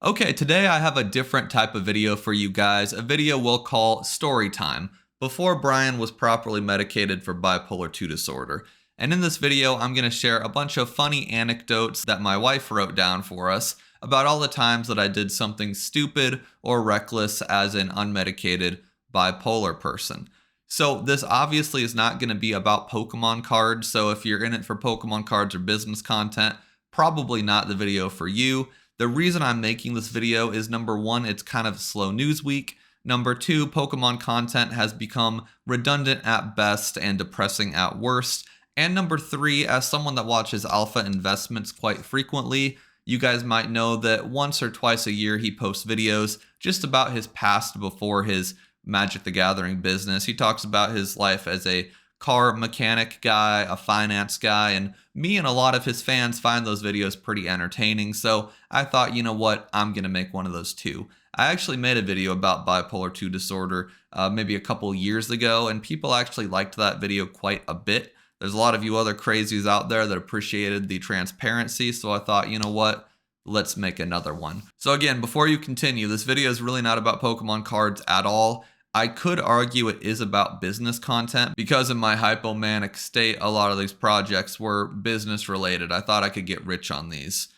Okay, today I have a different type of video for you guys, a video we'll call Storytime, before Brian was properly medicated for bipolar 2 disorder. And in this video, I'm going to share a bunch of funny anecdotes that my wife wrote down for us about all the times that I did something stupid or reckless as an unmedicated bipolar person. So this obviously is not going to be about Pokemon cards, so if you're in it for Pokemon cards or business content, probably not the video for you. The reason I'm making this video is number one, it's kind of a slow news week. Number two, Pokemon content has become redundant at best and depressing at worst. And number three, as someone that watches Alpha Investments quite frequently, you guys might know that once or twice a year he posts videos just about his past before his Magic the Gathering business. He talks about his life as a car mechanic guy, a finance guy, and me and a lot of his fans find those videos pretty entertaining. So I thought, you know what, I'm going to make one of those too. I actually made a video about bipolar 2 disorder maybe a couple years ago, and people actually liked that video quite a bit. There's a lot of you other crazies out there that appreciated the transparency, so I thought, you know what, let's make another one. So again, before you continue, this video is really not about Pokemon cards at all. I could argue it is about business content because in my hypomanic state, a lot of these projects were business related. I thought I could get rich on these.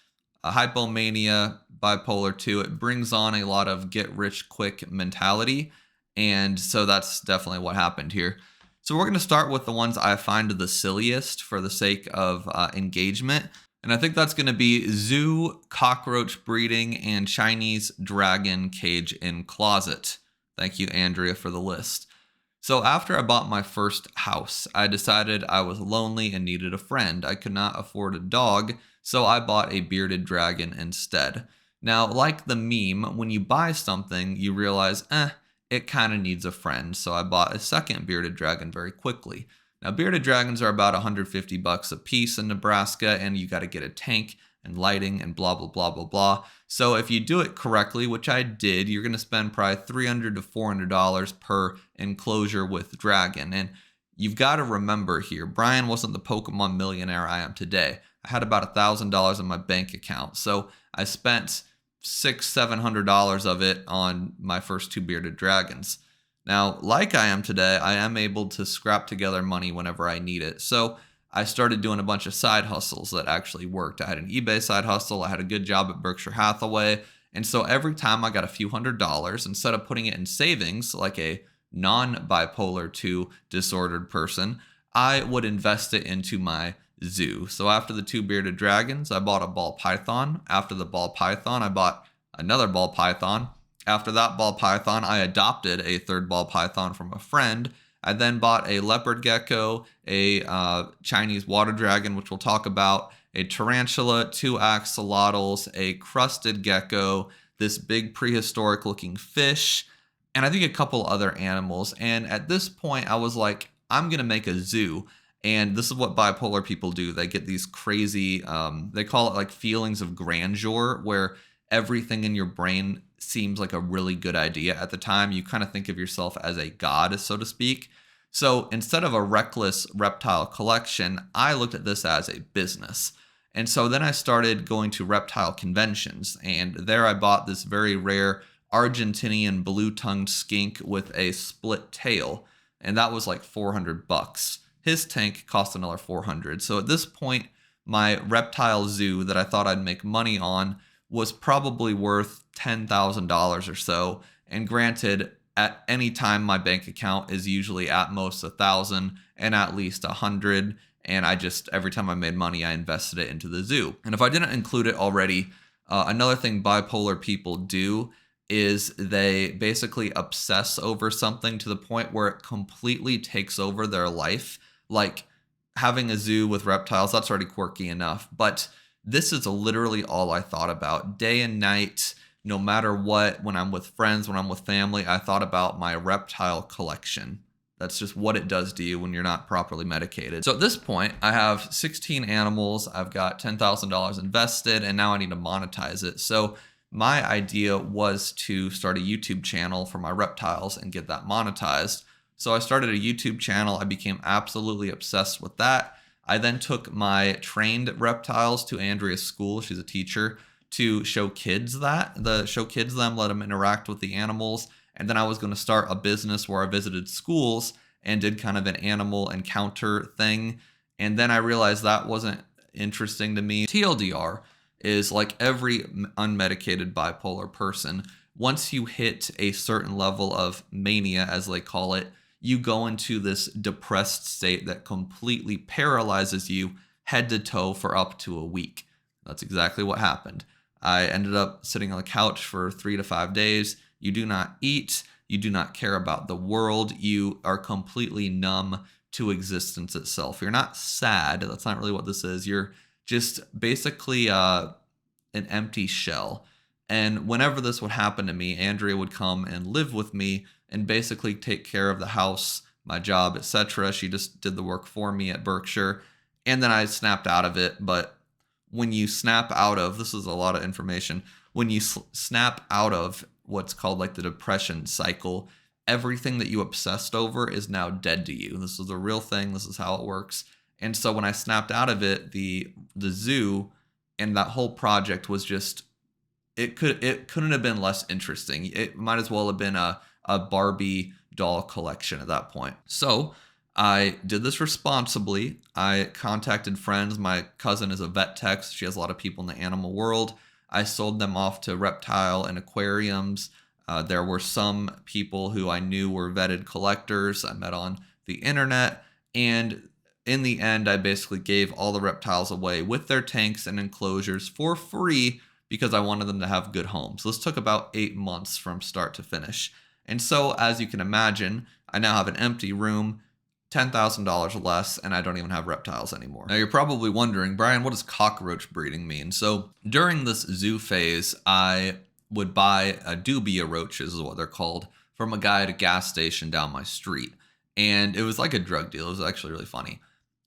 Hypomania, bipolar 2, it brings on a lot of get rich quick mentality. And so that's definitely what happened here. So we're going to start with the ones I find the silliest for the sake of engagement. And I think that's going to be zoo, cockroach breeding, and Chinese dragon cage in closet. Thank you, Andrea, for the list. So after I bought my first house, I decided I was lonely and needed a friend. I could not afford a dog, so I bought a bearded dragon instead. Now, like the meme, when you buy something, you realize, it kind of needs a friend. So I bought a second bearded dragon very quickly. Now, bearded dragons are about $150 a piece in Nebraska, and you got to get a tank and lighting and blah, blah, blah, blah, blah. So if you do it correctly, which I did, you're going to spend probably $300 to $400 per enclosure with dragon. And you've got to remember here, Brian wasn't the Pokemon millionaire I am today. I had about $1,000 in my bank account. So I spent $600-700 of it on my first two bearded dragons. Now, like I am today, I am able to scrap together money whenever I need it. So I started doing a bunch of side hustles that actually worked. I had an eBay side hustle. I had a good job at Berkshire Hathaway. And so every time I got a few $100s, instead of putting it in savings like a non-bipolar 2 disordered person, I would invest it into my zoo. So after the two bearded dragons, I bought a ball python. After the ball python, I bought another ball python. After that ball python, I adopted a third ball python from a friend. I then bought a leopard gecko, a Chinese water dragon, which we'll talk about, a tarantula, two axolotls, a crusted gecko, this big prehistoric looking fish, and I think a couple other animals. And at this point, I was like, I'm going to make a zoo. And this is what bipolar people do. They get these crazy, they call it like feelings of grandeur, where everything in your brain seems like a really good idea at the time. You kind of think of yourself as a god, so to speak. So instead of a reckless reptile collection, I looked at this as a business. And so then I started going to reptile conventions, and there I bought this very rare Argentinian blue-tongued skink with a split tail, and that was like $400. His tank cost another $400. So at this point, my reptile zoo that I thought I'd make money on was probably worth $10,000 or so. And granted, at any time, my bank account is usually at most $1,000 and at least $100. And I just, every time I made money, I invested it into the zoo. And if I didn't include it already, another thing bipolar people do is they basically obsess over something to the point where it completely takes over their life. Like having a zoo with reptiles, that's already quirky enough. But this is literally all I thought about day and night, no matter what. When I'm with friends, when I'm with family, I thought about my reptile collection. That's just what it does to you when you're not properly medicated. So at this point, I have 16 animals. I've got $10,000 invested, and now I need to monetize it. So my idea was to start a YouTube channel for my reptiles and get that monetized. So I started a YouTube channel. I became absolutely obsessed with that. I then took my trained reptiles to Andrea's school. She's a teacher, to show kids show kids them, let them interact with the animals. And then I was going to start a business where I visited schools and did kind of an animal encounter thing. And then I realized that wasn't interesting to me. TLDR is like every unmedicated bipolar person. Once you hit a certain level of mania, as they call it, you go into this depressed state that completely paralyzes you head to toe for up to a week. That's exactly what happened. I ended up sitting on the couch for 3 to 5 days. You do not eat. You do not care about the world. You are completely numb to existence itself. You're not sad. That's not really what this is. You're just basically an empty shell. And whenever this would happen to me, Andrea would come and live with me and basically take care of the house, my job, etc. She just did the work for me at Berkshire. And then I snapped out of it. But when you snap out of, this is a lot of information, when you snap out of what's called like the depression cycle, everything that you obsessed over is now dead to you. This is a real thing. This is how it works. And so when I snapped out of it, the zoo and that whole project was just, it couldn't have been less interesting. It might as well have been a Barbie doll collection at that point. So I did this responsibly. I contacted friends. My cousin is a vet tech. She has a lot of people in the animal world. I sold them off to reptile and aquariums. There were some people who I knew were vetted collectors I met on the internet. And in the end, I basically gave all the reptiles away with their tanks and enclosures for free because I wanted them to have good homes. This took about 8 months from start to finish. And so, as you can imagine, I now have an empty room, $10,000 less, and I don't even have reptiles anymore. Now, you're probably wondering, Brian, what does cockroach breeding mean? So, during this zoo phase, I would buy dubia roaches, is what they're called, from a guy at a gas station down my street. And it was like a drug deal. It was actually really funny.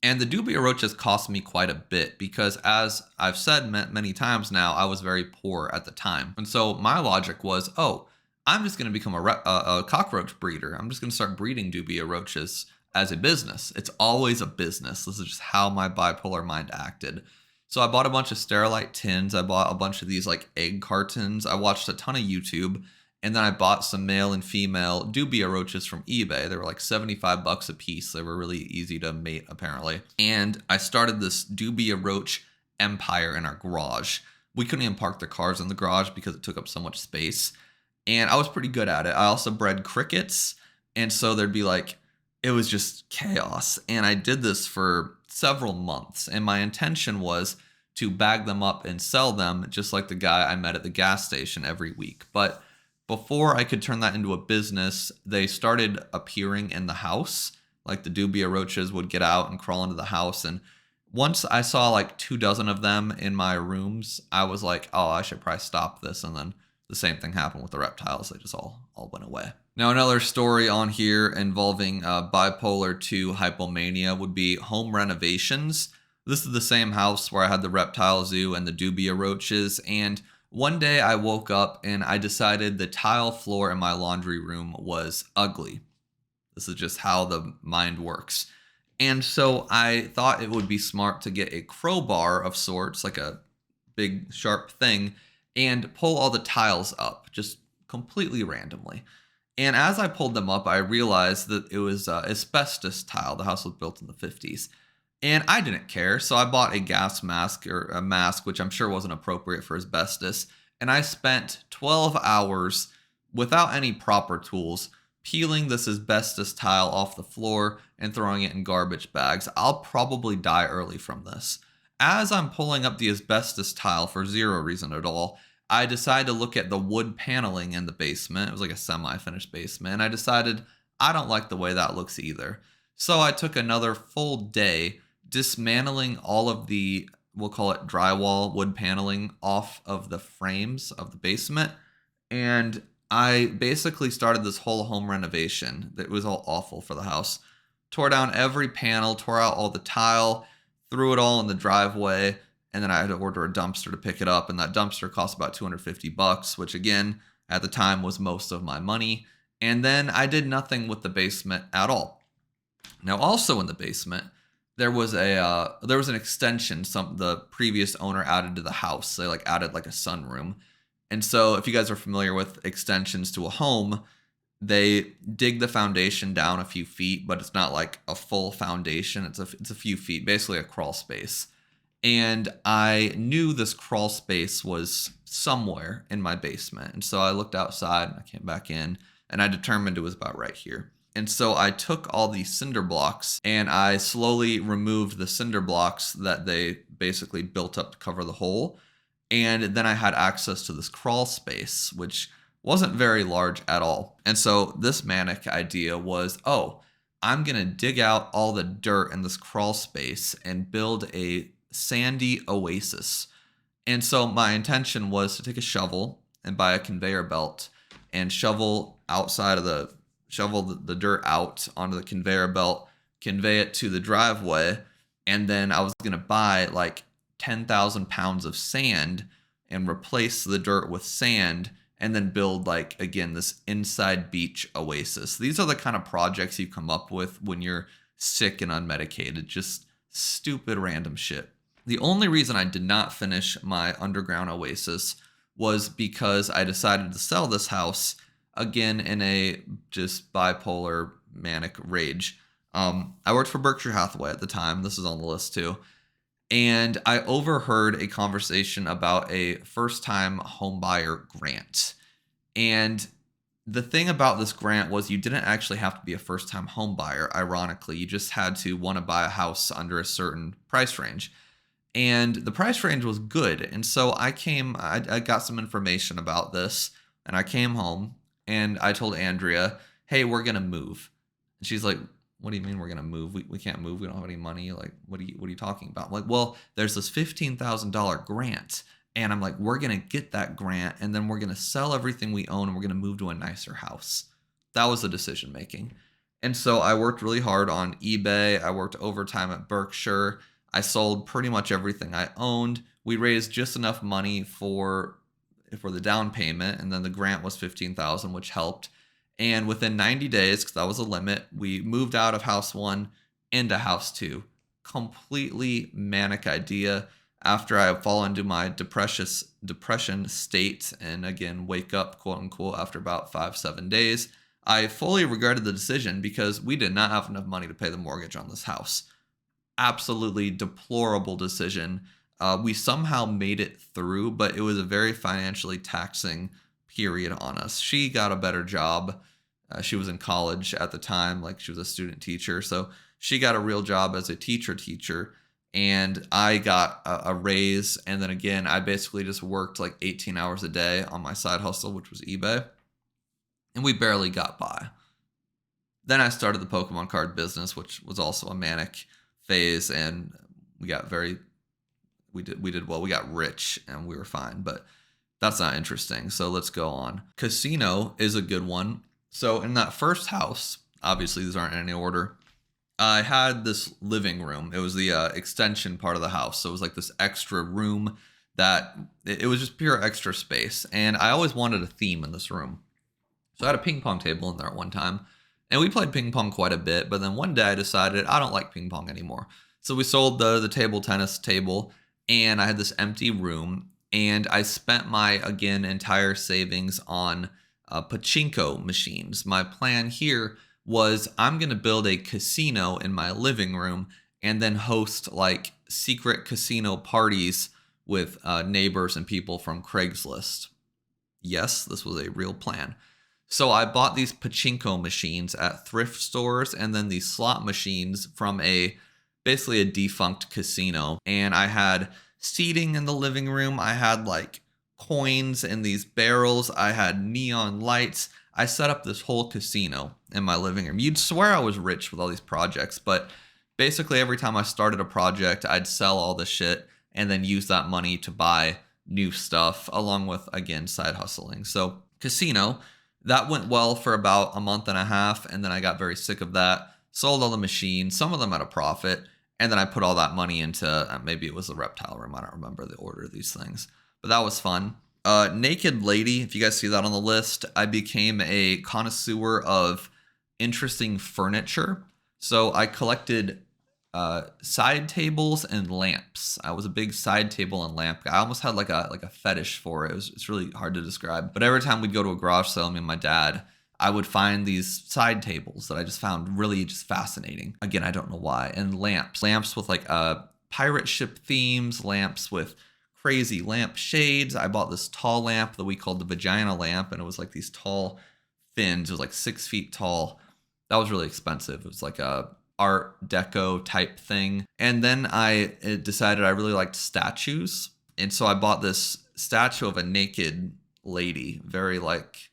And the dubia roaches cost me quite a bit because, as I've said many times now, I was very poor at the time. And so my logic was, oh, I'm just going to become a cockroach breeder. I'm just going to start breeding dubia roaches as a business. It's always a business. This is just how my bipolar mind acted. So I bought a bunch of Sterilite tins. I bought a bunch of these like egg cartons. I watched a ton of YouTube. And then I bought some male and female dubia roaches from eBay. They were like $75 a piece. They were really easy to mate, apparently. And I started this dubia roach empire in our garage. We couldn't even park the cars in the garage because it took up so much space. And I was pretty good at it. I also bred crickets. And so there'd be like, it was just chaos. And I did this for several months. And my intention was to bag them up and sell them just like the guy I met at the gas station every week. But before I could turn that into a business, they started appearing in the house. Like the dubia roaches would get out and crawl into the house. And once I saw like 24 of them in my rooms, I was like, oh, I should probably stop this. And then the same thing happened with the reptiles. They just all went away. Now, another story on here involving bipolar 2 hypomania would be home renovations. This is the same house where I had the reptile zoo and the dubia roaches. And one day I woke up and I decided the tile floor in my laundry room was ugly. This is just how the mind works. And so I thought it would be smart to get a crowbar of sorts, like a big sharp thing, and pull all the tiles up, just completely randomly. And as I pulled them up, I realized that it was asbestos tile. The house was built in the 50s. And I didn't care, so I bought a gas mask, or a mask, which I'm sure wasn't appropriate for asbestos. And I spent 12 hours without any proper tools peeling this asbestos tile off the floor and throwing it in garbage bags. I'll probably die early from this. As I'm pulling up the asbestos tile for zero reason at all, I decided to look at the wood paneling in the basement. It was like a semi-finished basement. And I decided I don't like the way that looks either. So I took another full day dismantling all of the, we'll call it drywall wood paneling, off of the frames of the basement. And I basically started this whole home renovation that was all awful for the house. Tore down every panel, tore out all the tile, threw it all in the driveway, and then I had to order a dumpster to pick it up. And that dumpster cost about $250, which again, at the time was most of my money. And then I did nothing with the basement at all. Now, also in the basement, there was an extension the previous owner added to the house. They like added like a sunroom. And so if you guys are familiar with extensions to a home, they dig the foundation down a few feet, but it's not like a full foundation. It's a few feet, basically a crawl space. And I knew this crawl space was somewhere in my basement. And so I looked outside and I came back in and I determined it was about right here. And so I took all these cinder blocks and I slowly removed the cinder blocks that they basically built up to cover the hole. And then I had access to this crawl space, which wasn't very large at all. And so this manic idea was, oh, I'm going to dig out all the dirt in this crawl space and build a sandy oasis. And so my intention was to take a shovel and buy a conveyor belt and shovel the dirt out onto the conveyor belt, convey it to the driveway, and then I was going to buy like 10,000 pounds of sand and replace the dirt with sand and then build like, again, this inside beach oasis. These are the kind of projects you come up with when you're sick and unmedicated, just stupid random shit. The only reason I did not finish my underground oasis was because I decided to sell this house, again, in a just bipolar manic rage. I worked for Berkshire Hathaway at the time. This is on the list too. And I overheard a conversation about a first-time homebuyer grant. And the thing about this grant was you didn't actually have to be a first-time homebuyer, ironically. You just had to want to buy a house under a certain price range. And the price range was good. And so I got some information about this, and I came home, and I told Andrea, hey, we're going to move. And she's like, what do you mean we're going to move? We can't move. We don't have any money. Like, what are you talking about? I'm like, well, there's this $15,000 grant. And I'm like, we're going to get that grant. And then we're going to sell everything we own. And we're going to move to a nicer house. That was the decision making. And so I worked really hard on eBay. I worked overtime at Berkshire. I sold pretty much everything I owned. We raised just enough money for the down payment. And then the grant was $15,000, which helped. And within 90 days, because that was a limit, we moved out of house 1 into house 2. Completely manic idea. After I fall into my depression state and again wake up, quote unquote, after about 5-7 days, I fully regretted the decision because we did not have enough money to pay the mortgage on this house. Absolutely deplorable decision. We somehow made it through, but it was a very financially taxing period on us. She got a better job. She was in college at the time, like she was a student teacher. So she got a real job as a teacher. And I got a raise. And then again, I basically just worked like 18 hours a day on my side hustle, which was eBay. And we barely got by. Then I started the Pokemon card business, which was also a manic phase. And we did well. We got rich and we were fine. But that's not interesting. So let's go on. Casino is a good one. So in that first house, obviously these aren't in any order, I had this living room. It was the extension part of the house. So it was like this extra room that it was just pure extra space. And I always wanted a theme in this room. So I had a ping pong table in there at one time. And we played ping pong quite a bit. But then one day I decided I don't like ping pong anymore. So we sold the table tennis table. And I had this empty room. And I spent my, again, entire savings on pachinko machines. My plan here was I'm going to build a casino in my living room and then host like secret casino parties with neighbors and people from Craigslist. Yes, this was a real plan. So I bought these pachinko machines at thrift stores and then these slot machines from basically a defunct casino. And I had seating in the living room. I had like coins in these barrels. I had neon lights. I set up this whole casino in my living room. You'd swear I was rich with all these projects, but basically every time I started a project, I'd sell all the shit and then use that money to buy new stuff along with, again, side hustling. So casino, that went well for about a month and a half. And then I got very sick of that, sold all the machines, some of them at a profit. And then I put all that money into, maybe it was the reptile room. I don't remember the order of these things, but that was fun. Naked Lady, if you guys see that on the list, I became a connoisseur of interesting furniture. So I collected side tables and lamps. I was a big side table and lamp guy. I almost had like a fetish for it. It's really hard to describe. But every time we'd go to a garage sale, me and my dad, I would find these side tables that I just found really just fascinating. Again, I don't know why. And lamps with like pirate ship themes, lamps with crazy lamp shades. I bought this tall lamp that we called the vagina lamp, and it was like these tall fins. It was like 6 feet tall. That was really expensive. It was like a art deco type thing. And then I decided I really liked statues. And so I bought this statue of a naked lady, very like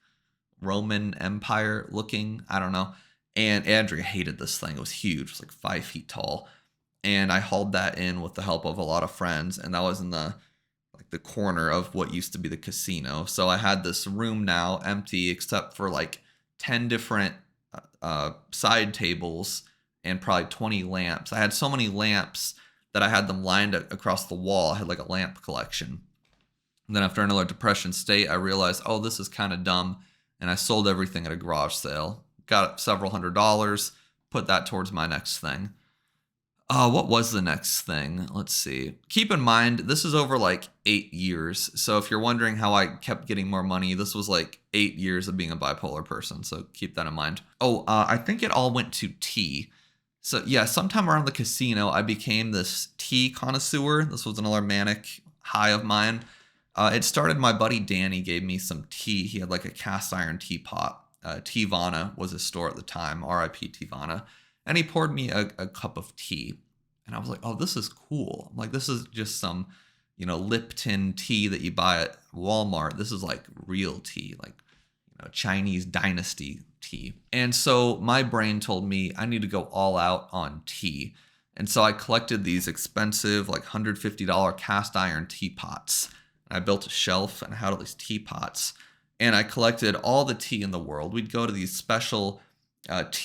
Roman Empire looking. I don't know. And Andrea hated this thing. It was huge. It was like 5 feet tall. And I hauled that in with the help of a lot of friends. And that was in the corner of what used to be the casino. So I had this room now empty except for like 10 different side tables and probably 20 lamps. I had so many lamps that I had them lined across the wall. I had like a lamp collection. And then after another depression state, I realized, oh, this is kind of dumb. And I sold everything at a garage sale. Got several $100s, put that towards my next thing. What was the next thing? Let's see. Keep in mind, this is over like 8 years. So if you're wondering how I kept getting more money, this was like 8 years of being a bipolar person. So keep that in mind. I think it all went to tea. So yeah, sometime around the casino, I became this tea connoisseur. This was another manic high of mine. It started, my buddy Danny gave me some tea. He had like a cast iron teapot. Tivana was his store at the time, RIP Tivana. And he poured me a cup of tea. And I was like, oh, this is cool. I'm like, this is just some, Lipton tea that you buy at Walmart. This is like real tea, like, Chinese dynasty tea. And so my brain told me I need to go all out on tea. And so I collected these expensive, like $150 cast iron teapots. And I built a shelf and I had all these teapots. And I collected all the tea in the world. We'd go to these special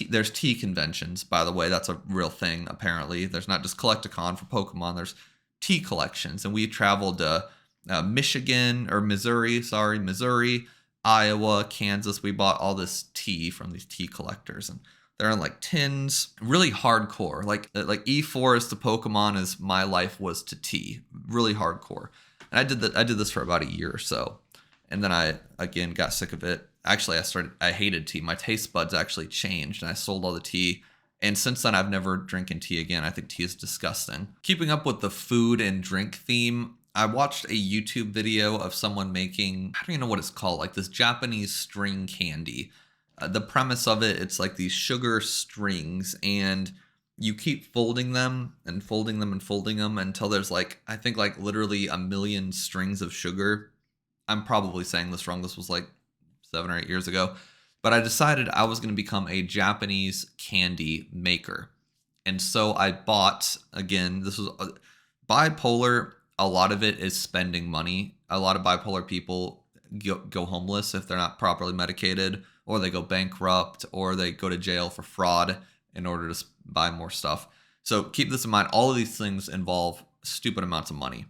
there's tea conventions, by the way. That's a real thing, apparently. There's not just Collecticon for Pokemon. There's tea collections. And we traveled to Missouri, Iowa, Kansas. We bought all this tea from these tea collectors. And they're in like tins, really hardcore. Like E4 to Pokemon as my life was to tea. Really hardcore. And I did this for about a year or so. And then I, again, got sick of it. Actually, I hated tea. My taste buds actually changed, and I sold all the tea. And since then, I've never drinking tea again. I think tea is disgusting. Keeping up with the food and drink theme, I watched a YouTube video of someone making, I don't even know what it's called, like this Japanese string candy. The premise of it, it's like these sugar strings, and you keep folding them and folding them and folding them until there's like, I think like literally a million strings of sugar. I'm probably saying this wrong. This was like 7 or 8 years ago. But I decided I was going to become a Japanese candy maker. And so I bought, again, this was bipolar. A lot of it is spending money. A lot of bipolar people go homeless if they're not properly medicated, or they go bankrupt, or they go to jail for fraud in order to buy more stuff. So keep this in mind. All of these things involve stupid amounts of money.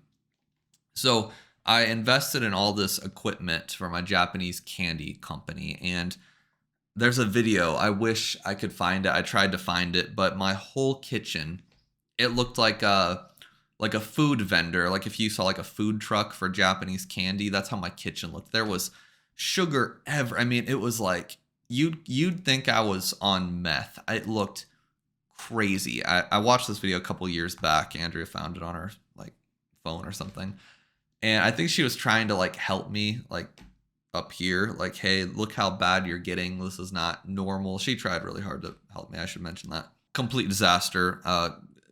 So I invested in all this equipment for my Japanese candy company, and there's a video. I wish I could find it. I tried to find it, but my whole kitchen, it looked like a food vendor. Like if you saw like a food truck for Japanese candy, that's how my kitchen looked. There was sugar I mean, it was like you'd think I was on meth. It looked crazy. I watched this video a couple years back. Andrea found it on her like phone or something. And I think she was trying to like help me like up here, like, hey, look how bad you're getting. This is not normal. She tried really hard to help me. I should mention that. Complete disaster.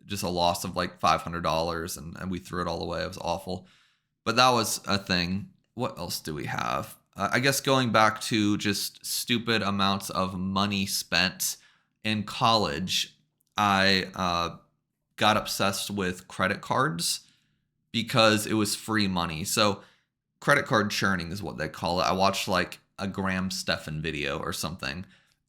Just a loss of like $500 and we threw it all away. It was awful. But that was a thing. What else do we have? I guess going back to just stupid amounts of money spent in college, I got obsessed with credit cards because it was free money. So credit card churning is what they call it. I watched like a Graham Stephan video or something.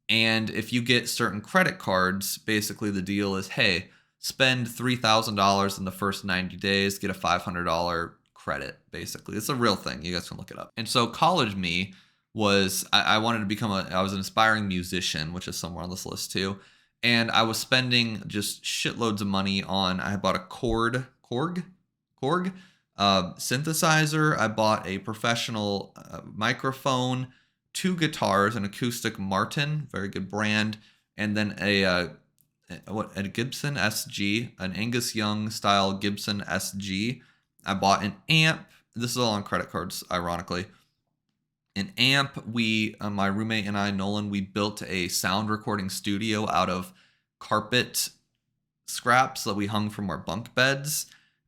And if you get certain credit cards, basically the deal is, hey, spend $3,000 in the first 90 days, get a $500 credit, basically. It's a real thing. You guys can look it up. And so college me was, I wanted to become I was an aspiring musician, which is somewhere on this list too. And I was spending just shitloads of money on, I bought a Korg synthesizer. I bought a professional microphone, 2 guitars, an acoustic Martin, very good brand, and then a Gibson SG, an Angus Young style Gibson SG. I bought an amp. This is all on credit cards, ironically. An amp. My roommate and I, Nolan, we built a sound recording studio out of carpet scraps that we hung from our bunk beds.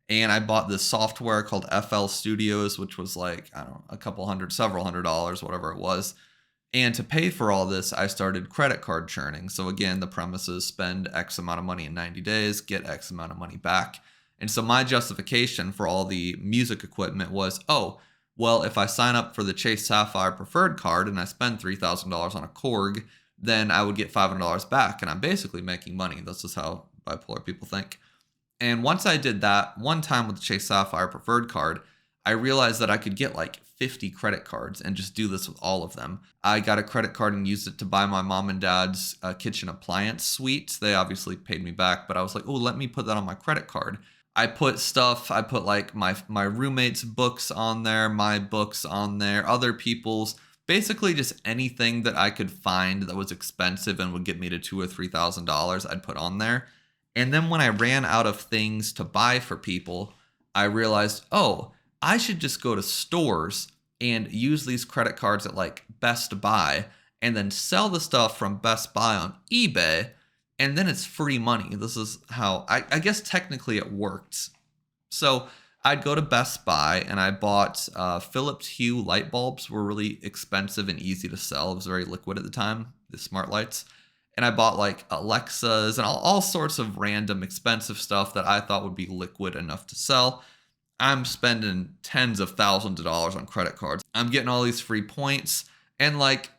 And I bought this software called FL Studios, which was like, I don't know, several $100s, whatever it was. And to pay for all this, I started credit card churning. So again, the premise is spend X amount of money in 90 days, get X amount of money back. And so my justification for all the music equipment was, oh, well, if I sign up for the Chase Sapphire preferred card and I spend $3,000 on a Korg, then I would get $500 back. And I'm basically making money. This is how bipolar people think. And once I did that one time with the Chase Sapphire preferred card, I realized that I could get like 50 credit cards and just do this with all of them. I got a credit card and used it to buy my mom and dad's kitchen appliance suite. They obviously paid me back, but I was like, oh, let me put that on my credit card. I put like my roommate's books on there, my books on there, other people's, basically just anything that I could find that was expensive and would get me to $2,000 or $3,000, I'd put on there. And then when I ran out of things to buy for people, I realized, oh, I should just go to stores and use these credit cards at like Best Buy and then sell the stuff from Best Buy on eBay. And then it's free money. This is how, I guess technically it worked. So I'd go to Best Buy and I bought Philips Hue light bulbs. Were really expensive and easy to sell. It was very liquid at the time, the smart lights. And I bought like Alexas and all sorts of random expensive stuff that I thought would be liquid enough to sell. I'm spending tens of thousands of dollars on credit cards. I'm getting all these free points. And like,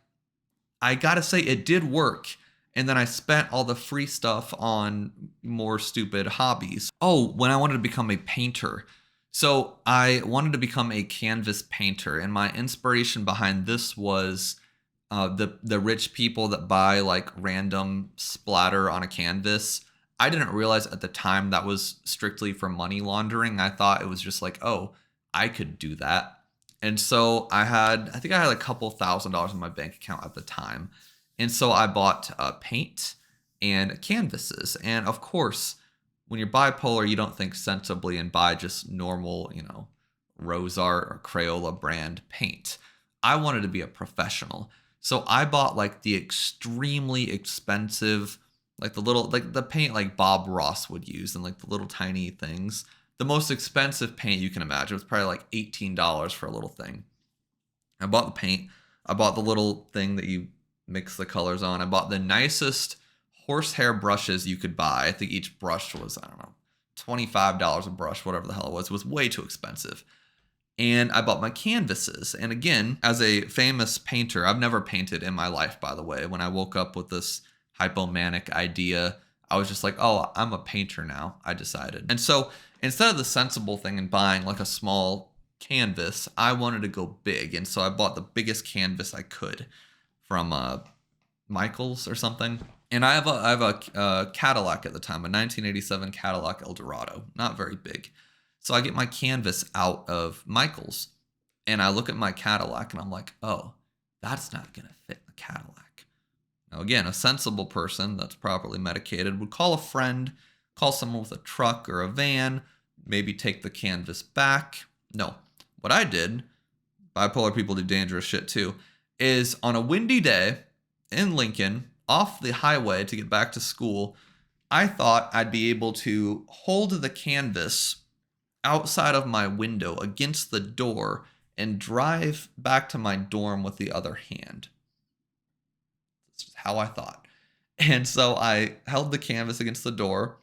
I gotta say, it did work. And then I spent all the free stuff on more stupid hobbies. Oh, when I wanted to become a painter. So I wanted to become a canvas painter. And my inspiration behind this was the rich people that buy like random splatter on a canvas. I didn't realize at the time that was strictly for money laundering. I thought it was just like, oh, I could do that. And so I think I had a couple $1,000s in my bank account at the time. And so I bought paint and canvases. And of course, when you're bipolar, you don't think sensibly and buy just normal, Rosart or Crayola brand paint. I wanted to be a professional. So I bought like the extremely expensive, like the paint like Bob Ross would use and like the little tiny things. The most expensive paint you can imagine. It was probably like $18 for a little thing. I bought the paint. I bought the little thing that you mix the colors on. I bought the nicest horsehair brushes you could buy. I think each brush was, I don't know, $25 a brush, whatever the hell it was. It was way too expensive. And I bought my canvases. And again, as a famous painter, I've never painted in my life, by the way. When I woke up with this hypomanic idea, I was just like, oh, I'm a painter now, I decided. And so instead of the sensible thing and buying like a small canvas, I wanted to go big. And so I bought the biggest canvas I could from Michael's or something. And I have a Cadillac at the time, a 1987 Cadillac Eldorado, not very big. So I get my canvas out of Michael's and I look at my Cadillac and I'm like, oh, that's not going to fit the Cadillac. Now, again, a sensible person that's properly medicated would call a friend, call someone with a truck or a van, maybe take the canvas back. No, what I did, bipolar people do dangerous shit too, is on a windy day in Lincoln, off the highway to get back to school, I thought I'd be able to hold the canvas outside of my window against the door and drive back to my dorm with the other hand. That's just how I thought. And so I held the canvas against the door.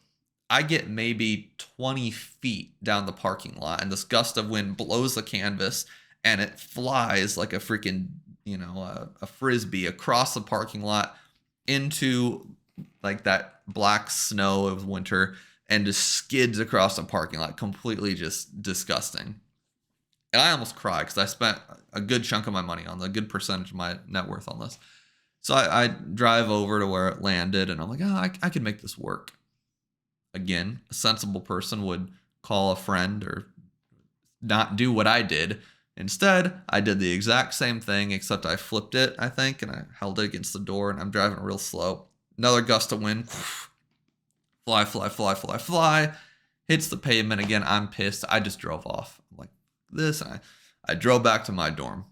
I get maybe 20 feet down the parking lot and this gust of wind blows the canvas and it flies like a freaking, a frisbee across the parking lot into like that black snow of winter and just skids across the parking lot, completely just disgusting. And I almost cried because I spent a good chunk of my money on a good percentage of my net worth on this. So I drive over to where it landed, and I'm like, oh, I could make this work. Again, a sensible person would call a friend or not do what I did. Instead, I did the exact same thing, except I flipped it, I think, and I held it against the door, and I'm driving real slow. Another gust of wind. Fly, fly, fly, fly, fly. Hits the pavement again. I'm pissed. I just drove off. I'm like, this. And I drove back to my dorm.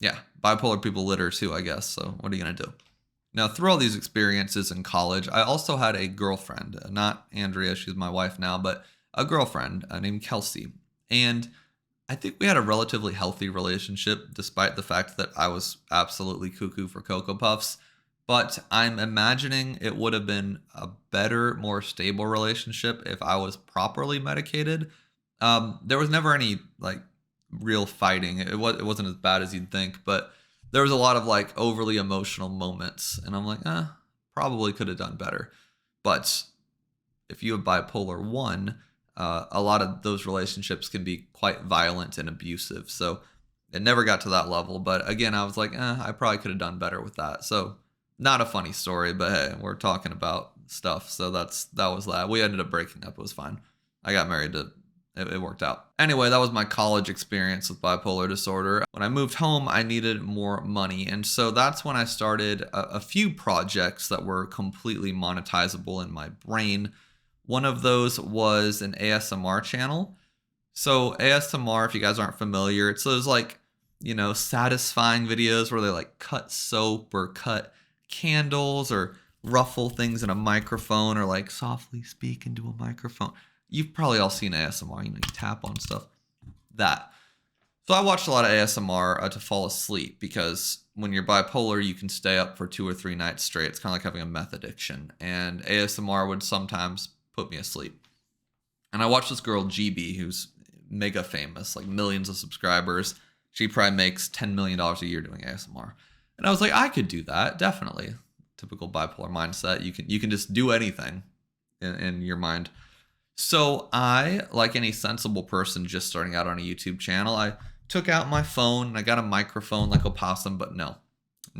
Yeah, bipolar people litter too, I guess. So what are you going to do? Now, through all these experiences in college, I also had a girlfriend. Not Andrea, she's my wife now, but a girlfriend named Kelsey. And I think we had a relatively healthy relationship, despite the fact that I was absolutely cuckoo for Cocoa Puffs. But I'm imagining it would have been a better, more stable relationship if I was properly medicated. There was never any like real fighting. It wasn't as bad as you'd think, but there was a lot of like overly emotional moments, and I'm like, probably could have done better. But if you have bipolar 1, a lot of those relationships can be quite violent and abusive. So it never got to that level. But again, I was like, I probably could have done better with that. So not a funny story, but hey, we're talking about stuff. So that was that. We ended up breaking up. It was fine. I got married it worked out. Anyway, that was my college experience with bipolar disorder. When I moved home, I needed more money. And so that's when I started a few projects that were completely monetizable in my brain. One of those was an ASMR channel. So ASMR, if you guys aren't familiar, it's those like, satisfying videos where they like cut soap or cut candles or ruffle things in a microphone or like softly speak into a microphone. You've probably all seen ASMR, you tap on stuff. That. So I watched a lot of ASMR to fall asleep because when you're bipolar, you can stay up for 2 or 3 nights straight. It's kind of like having a meth addiction. And ASMR would sometimes put me asleep. And I watched this girl, GB, who's mega famous, like millions of subscribers. She probably makes $10 million a year doing ASMR. And I was like, I could do that, definitely. Typical bipolar mindset. You can just do anything in your mind. So I, like any sensible person just starting out on a YouTube channel, I took out my phone and I got a microphone like Opossum, but no,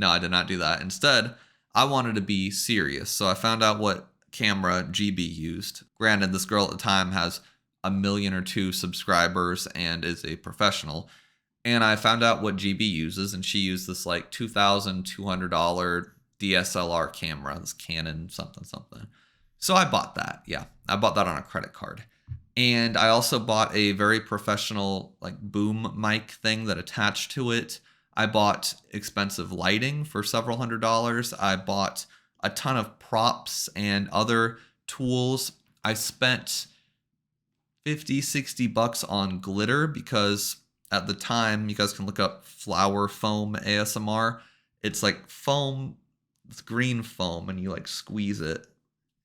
I did not do that. Instead, I wanted to be serious. So I found out what camera GB used. Granted, this girl at the time has 1 million or 2 subscribers and is a professional. And I found out what GB uses, and she used this like $2,200 DSLR camera, this Canon something. So I bought that. Yeah, I bought that on a credit card. And I also bought a very professional like boom mic thing that attached to it. I bought expensive lighting for several $100s. I bought a ton of props and other tools. I spent $50-$60 on glitter because at the time, you guys can look up flower foam ASMR. It's like foam, it's green foam, and you like squeeze it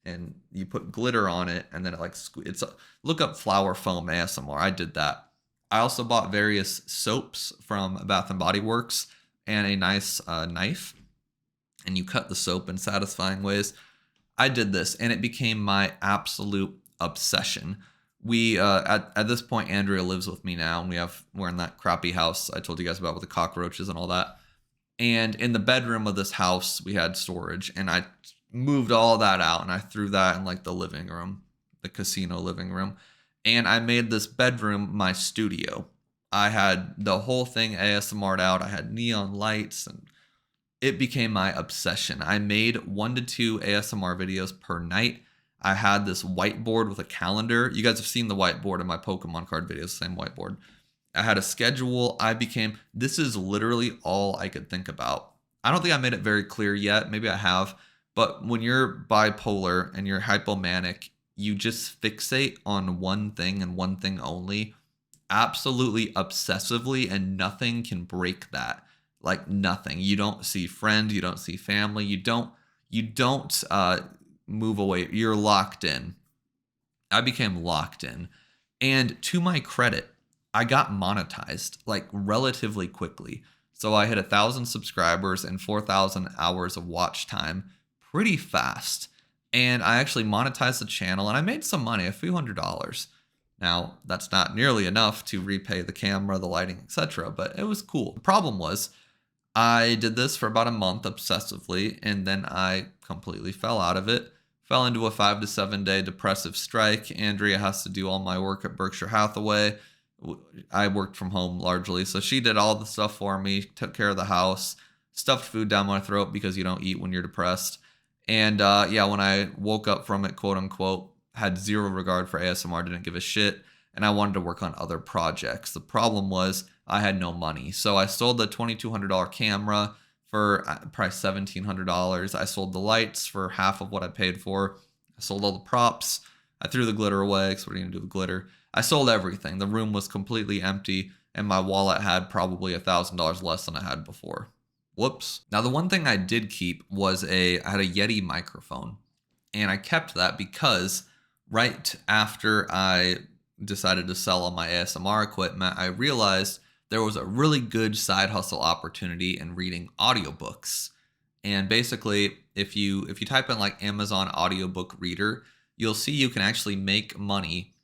and you put glitter on it, and then it like look up flower foam ASMR. I did that. I also bought various soaps from Bath and Body Works and a nice knife, and you cut the soap in satisfying ways. I did this, and it became my absolute obsession. We at this point, Andrea lives with me now, and we're in that crappy house I told you guys about with the cockroaches and all that. And in the bedroom of this house, we had storage, and I moved all that out, and I threw that in like the living room, the casino living room, and I made this bedroom my studio. I had the whole thing ASMR'd out. I had neon lights, and it became my obsession. I made 1 to 2 ASMR videos per night. I had this whiteboard with a calendar. You guys have seen the whiteboard in my Pokemon card videos, same whiteboard. I had a schedule. This is literally all I could think about. I don't think I made it very clear yet. Maybe I have. But when you're bipolar and you're hypomanic, you just fixate on one thing and one thing only, absolutely obsessively, and nothing can break that. Like nothing. You don't see friends, you don't see family, you don't move away. You're locked in. I became locked in. And to my credit, I got monetized like relatively quickly. So I hit 1,000 subscribers and 4,000 hours of watch time pretty fast. And I actually monetized the channel, and I made some money, a few $100s. Now, that's not nearly enough to repay the camera, the lighting, etc., but it was cool. The problem was I did this for about a month obsessively, and then I completely fell out of it. Fell into a 5 to 7 day depressive strike. Andrea has to do all my work at Berkshire Hathaway. I worked from home largely, so she did all the stuff for me, took care of the house, stuffed food down my throat because you don't eat when you're depressed. And yeah, when I woke up from it, quote unquote, had zero regard for ASMR, didn't give a shit, and I wanted to work on other projects. The problem was I had no money. So I sold the $2,200 camera for probably $1,700. I sold the lights for half of what I paid for. I sold all the props. I threw the glitter away because what are you going to do with glitter? I sold everything. The room was completely empty, and my wallet had probably $1,000 less than I had before. Whoops. Now, the one thing I did keep was I had a Yeti microphone, and I kept that because right after I decided to sell all my ASMR equipment, I realized there was a really good side hustle opportunity in reading audiobooks. And basically, if you type in like Amazon audiobook reader, you'll see you can actually make money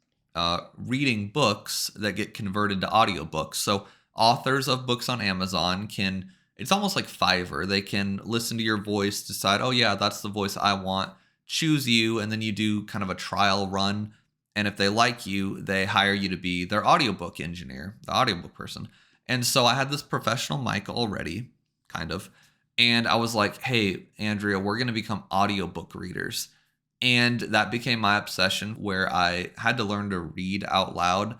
reading books that get converted to audiobooks. So authors of books on Amazon can, it's almost like Fiverr. They can listen to your voice, decide, oh yeah, that's the voice I want, choose you, and then you do kind of a trial run. And if they like you, they hire you to be their audiobook engineer, the audiobook person. And so I had this professional mic already, kind of. And I was like, hey, Andrea, we're going to become audiobook readers. And that became my obsession, where I had to learn to read out loud.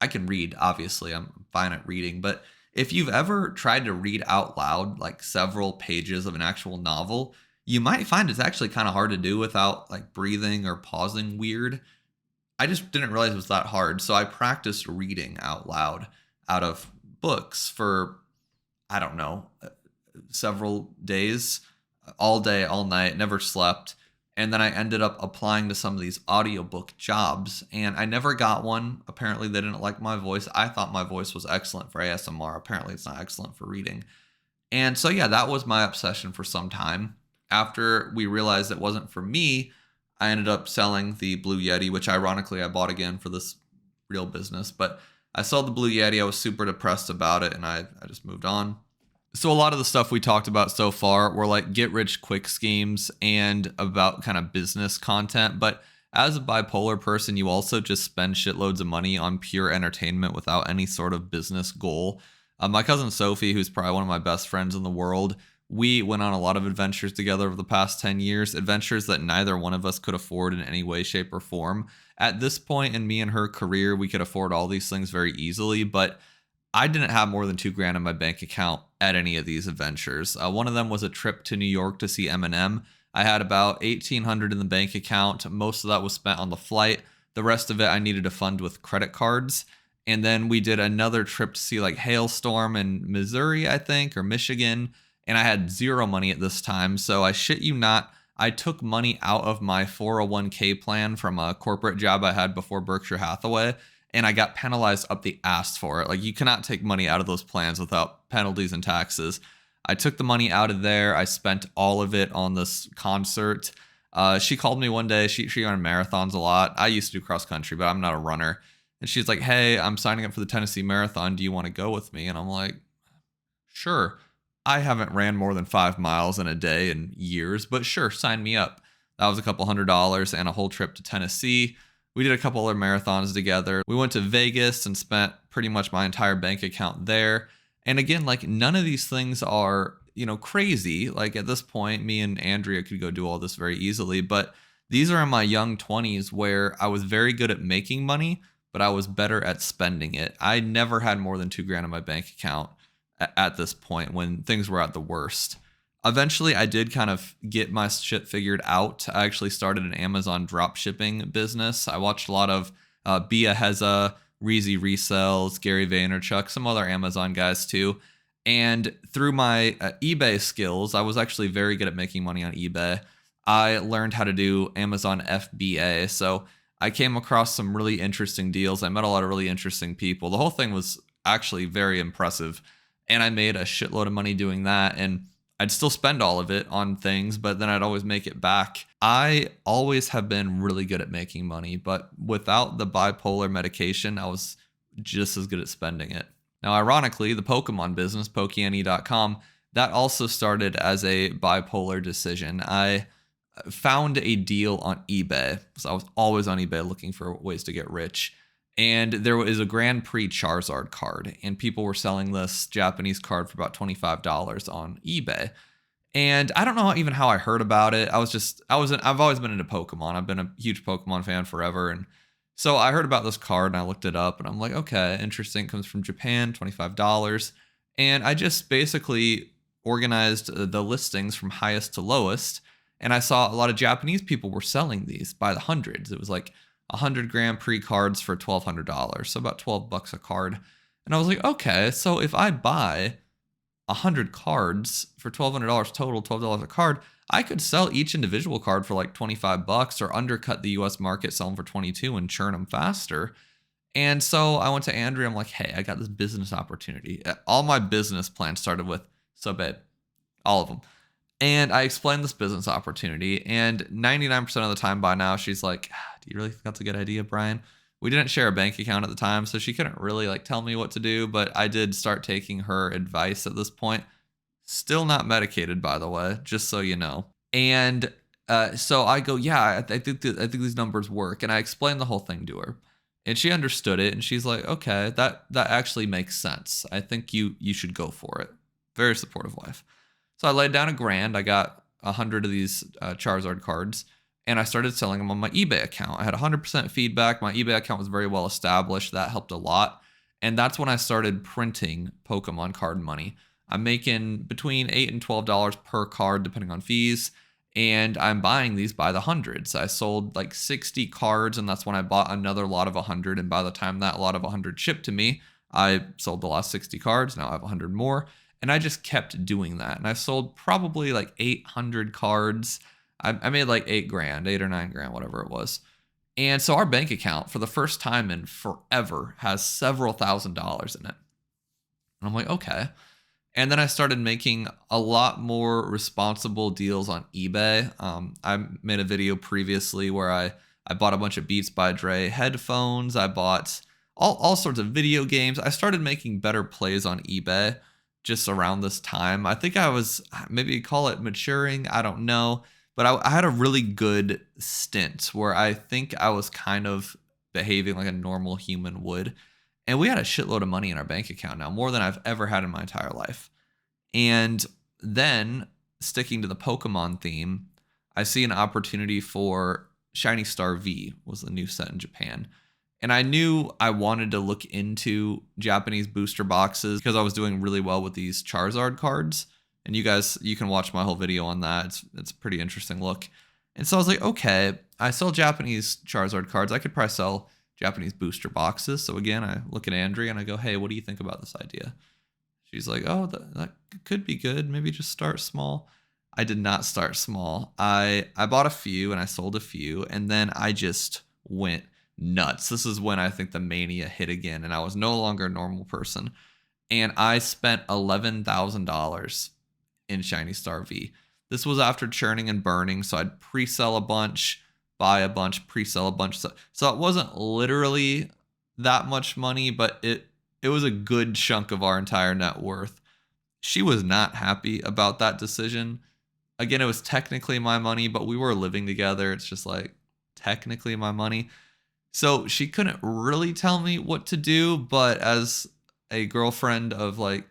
I can read, obviously, I'm fine at reading. But if you've ever tried to read out loud, like several pages of an actual novel, you might find it's actually kind of hard to do without like breathing or pausing weird. I just didn't realize it was that hard. So I practiced reading out loud out of books for, I don't know, several days, all day, all night, never slept. And then I ended up applying to some of these audiobook jobs, and I never got one. Apparently they didn't like my voice. I thought my voice was excellent for ASMR. Apparently it's not excellent for reading. And so yeah, that was my obsession for some time. After we realized it wasn't for me, I ended up selling the Blue Yeti, which ironically I bought again for this real business. But I sold the Blue Yeti. I was super depressed about it, and I just moved on. So a lot of the stuff we talked about so far were like get rich quick schemes and about kind of business content. But as a bipolar person, you also just spend shitloads of money on pure entertainment without any sort of business goal. My cousin Sophie, who's probably one of my best friends in the world, we went on a lot of adventures together over the past 10 years, adventures that neither one of us could afford in any way, shape, or form. At this point in me and her career, we could afford all these things very easily, but I didn't have more than $2,000 in my bank account at any of these adventures. One of them was a trip to New York to see Eminem. I had about $1,800 in the bank account. Most of that was spent on the flight. The rest of it I needed to fund with credit cards. And then we did another trip to see like Hailstorm in Missouri, I think, or Michigan. And I had zero money at this time. So I shit you not, I took money out of my 401k plan from a corporate job I had before Berkshire Hathaway, and I got penalized up the ass for it. Like, you cannot take money out of those plans without penalties and taxes. I took the money out of there. I spent all of it on this concert. She called me one day. She ran marathons a lot. I used to do cross country, but I'm not a runner. And she's like, hey, I'm signing up for the Tennessee Marathon. Do you want to go with me? And I'm like, sure. I haven't ran more than 5 miles in a day in years, but sure, sign me up. That was a couple $100 and a whole trip to Tennessee. We did a couple other marathons together. We went to Vegas and spent pretty much my entire bank account there. And again, like, none of these things are, crazy. Like, at this point, me and Andrea could go do all this very easily, but these are in my young 20s where I was very good at making money, but I was better at spending it. I never had more than $2,000 in my bank account at this point when things were at the worst. Eventually, I did kind of get my shit figured out. I actually started an Amazon drop shipping business. I watched a lot of Bia Heza, Reezy Resells, Gary Vaynerchuk, some other Amazon guys too. And through my eBay skills, I was actually very good at making money on eBay. I learned how to do Amazon FBA. So I came across some really interesting deals. I met a lot of really interesting people. The whole thing was actually very impressive. And I made a shitload of money doing that. And I'd still spend all of it on things, but then I'd always make it back. I always have been really good at making money, but without the bipolar medication, I was just as good at spending it. Now, ironically, the Pokemon business, Pokene.com, that also started as a bipolar decision. I found a deal on eBay. So I was always on eBay looking for ways to get rich. And there was a Grand Prix Charizard card, and people were selling this Japanese card for about $25 on eBay. And I don't know even how I heard about it. I've always been into Pokemon. I've been a huge Pokemon fan forever. And so I heard about this card and I looked it up and I'm like, okay, interesting. It comes from Japan, $25. And I just basically organized the listings from highest to lowest. And I saw a lot of Japanese people were selling these by the hundreds. It was like 100 Grand Prix cards for $1,200. So about $12 a card. And I was like, okay, so if I buy 100 cards for $1,200 total, $12 a card, I could sell each individual card for like $25 or undercut the US market, sell them for 22 and churn them faster. And so I went to Andrea. I'm like, hey, I got this business opportunity. All my business plans started with, so babe, all of them. And I explained this business opportunity. And 99% of the time by now, she's like, do you really think that's a good idea, Brian? We didn't share a bank account at the time, so she couldn't really like tell me what to do, but I did start taking her advice at this point. Still not medicated, by the way, just so you know. And so I go, yeah, I think these numbers work. And I explained the whole thing to her. And she understood it, and she's like, okay, that actually makes sense. I think you should go for it. Very supportive wife. So I laid down $1,000. I got 100 of these Charizard cards. And I started selling them on my eBay account. I had 100% feedback. My eBay account was very well established. That helped a lot. And that's when I started printing Pokemon card money. I'm making between $8 and $12 per card, depending on fees. And I'm buying these by the hundreds. I sold like 60 cards, and that's when I bought another lot of 100. And by the time that lot of 100 shipped to me, I sold the last 60 cards. Now I have 100 more. And I just kept doing that. And I sold probably like 800 cards. I made like $8,000, $8 or $9,000, whatever it was. And so our bank account for the first time in forever has several $1,000s in it. And I'm like, okay. And then I started making a lot more responsible deals on eBay. I made a video previously where I bought a bunch of Beats by Dre headphones. I bought all sorts of video games. I started making better plays on eBay just around this time. I think I was, maybe call it maturing. I don't know. But I had a really good stint where I think I was kind of behaving like a normal human would. And we had a shitload of money in our bank account now, more than I've ever had in my entire life. And then, sticking to the Pokemon theme, I see an opportunity for Shiny Star V was the new set in Japan. And I knew I wanted to look into Japanese booster boxes because I was doing really well with these Charizard cards. And you can watch my whole video on that. It's a pretty interesting look. And so I was like, okay, I sell Japanese Charizard cards. I could probably sell Japanese booster boxes. So again, I look at Andrea and I go, hey, what do you think about this idea? She's like, oh, that could be good. Maybe just start small. I did not start small. I bought a few and I sold a few. And then I just went nuts. This is when I think the mania hit again. And I was no longer a normal person. And I spent $11,000 in Shiny Star V. This was after churning and burning, so I'd pre-sell a bunch, buy a bunch, pre-sell a bunch. So it wasn't literally that much money, but it was a good chunk of our entire net worth. She was not happy about that decision. Again, it was technically my money, but we were living together. It's just like technically my money. So she couldn't really tell me what to do, but as a girlfriend of like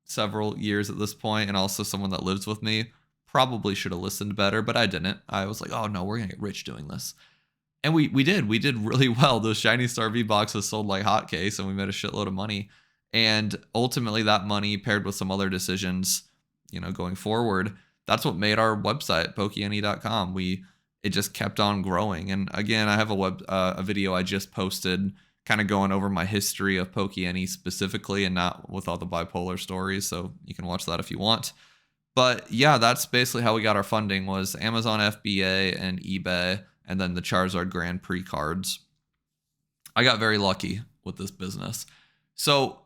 several years at this point, and also someone that lives with me, probably should have listened better, but I didn't. I was like, oh no, we're gonna get rich doing this. And we did really well. Those Shiny Star V boxes sold like hotcakes, and we made a shitload of money. And ultimately that money, paired with some other decisions, going forward, that's what made our website, pokene.com. It just kept on growing. And again, I have a video I just posted kind of going over my history of Pokene specifically and not with all the bipolar stories. So you can watch that if you want. But yeah, that's basically how we got our funding, was Amazon FBA and eBay, and then the Charizard Grand Prix cards. I got very lucky with this business. So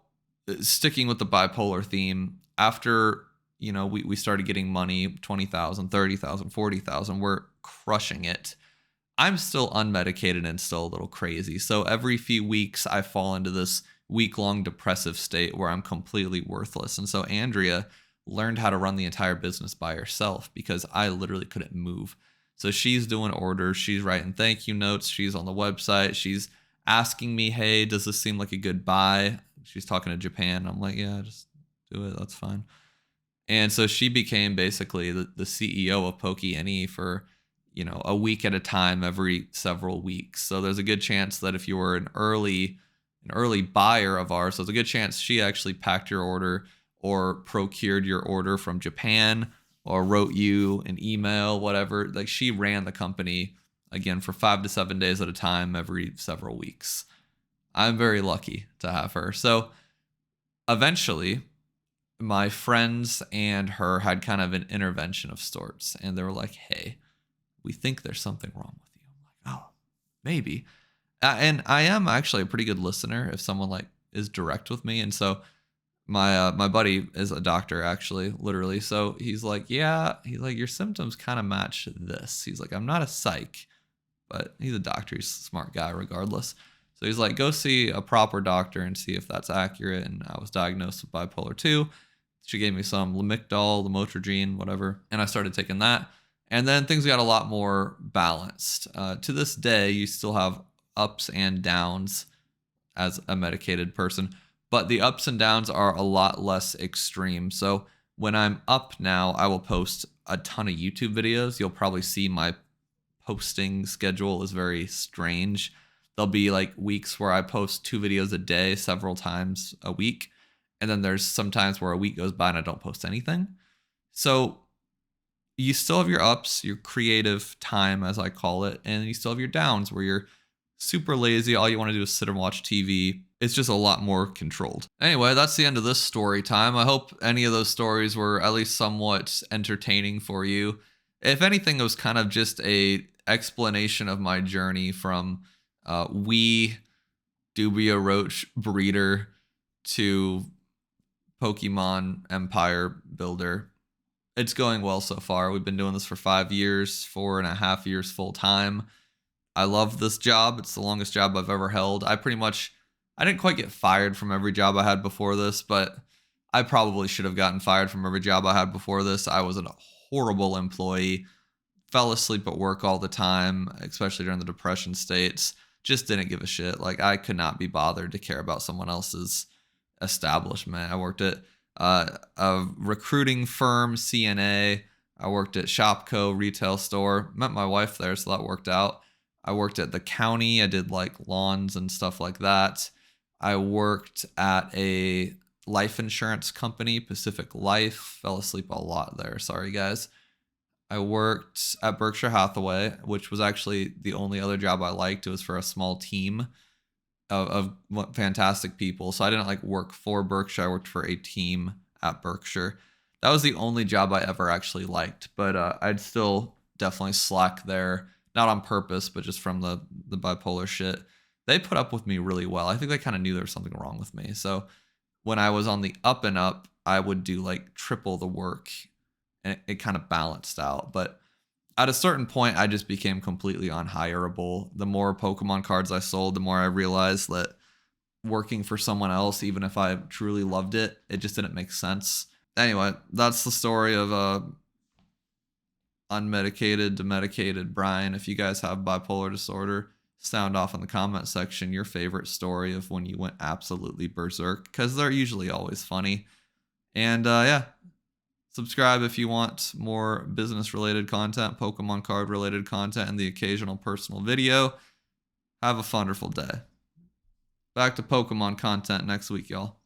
sticking with the bipolar theme, after, we started getting money, 20,000, 30,000, 40,000, we're crushing it. I'm still unmedicated and still a little crazy. So every few weeks I fall into this week-long depressive state where I'm completely worthless. And so Andrea learned how to run the entire business by herself because I literally couldn't move. So she's doing orders, she's writing thank you notes, she's on the website, she's asking me, hey, does this seem like a good buy? She's talking to Japan. I'm like, yeah, just do it. That's fine. And so she became basically the CEO of PokeNE for, a week at a time every several weeks. So there's a good chance that if you were an early buyer of ours, there's a good chance she actually packed your order or procured your order from Japan or wrote you an email, whatever. Like, she ran the company again for 5 to 7 days at a time every several weeks. I'm very lucky to have her. So eventually, my friends and her had kind of an intervention of sorts, and they were like, hey, we think there's something wrong with you. I'm like, oh, maybe. And I am actually a pretty good listener if someone like is direct with me. And so my buddy is a doctor, actually, literally. So he's like, yeah, he's like, your symptoms kind of match this. He's like, I'm not a psych, but he's a doctor. He's a smart guy regardless. So he's like, go see a proper doctor and see if that's accurate. And I was diagnosed with bipolar 2. She gave me some Lamictal, lamotrigine, whatever, and I started taking that. And then things got a lot more balanced. To this day, you still have ups and downs as a medicated person, but the ups and downs are a lot less extreme. So when I'm up now, I will post a ton of YouTube videos. You'll probably see my posting schedule is very strange. There'll be like weeks where I post 2 videos a day, several times a week. And then there's some times where a week goes by and I don't post anything. So you still have your ups, your creative time, as I call it, and you still have your downs where you're super lazy. All you want to do is sit and watch TV. It's just a lot more controlled. Anyway, that's the end of this story time. I hope any of those stories were at least somewhat entertaining for you. If anything, it was kind of just a explanation of my journey from wee dubia roach breeder to Pokemon Empire builder. It's going well so far. We've been doing this for 5 years, 4.5 years full time. I love this job. It's the longest job I've ever held. I didn't quite get fired from every job I had before this, but I probably should have gotten fired from every job I had before this. I was a horrible employee, fell asleep at work all the time, especially during the depression states. Just didn't give a shit. Like, I could not be bothered to care about someone else's establishment. I worked at a recruiting firm, CNA. I worked at Shopco retail store. Met my wife there, so that worked out. I worked at the county. I did like lawns and stuff like that. I worked at a life insurance company, Pacific Life. Fell asleep a lot there. Sorry, guys. I worked at Berkshire Hathaway, which was actually the only other job I liked. It was for a small team of fantastic people. So I didn't like work for Berkshire. I worked for a team at Berkshire. That was the only job I ever actually liked, but I'd still definitely slack there. Not on purpose, but just from the bipolar shit. They put up with me really well. I think they kind of knew there was something wrong with me. So when I was on the up and up, I would do like triple the work, and it kind of balanced out. But at a certain point, I just became completely unhireable. The more Pokemon cards I sold, the more I realized that working for someone else, even if I truly loved it, it just didn't make sense. Anyway, that's the story of unmedicated to medicated Brian. If you guys have bipolar disorder, sound off in the comment section your favorite story of when you went absolutely berserk, because they're usually always funny. And yeah, subscribe if you want more business related content, Pokemon card related content, and the occasional personal video. Have a wonderful day. Back to Pokemon content next week, y'all.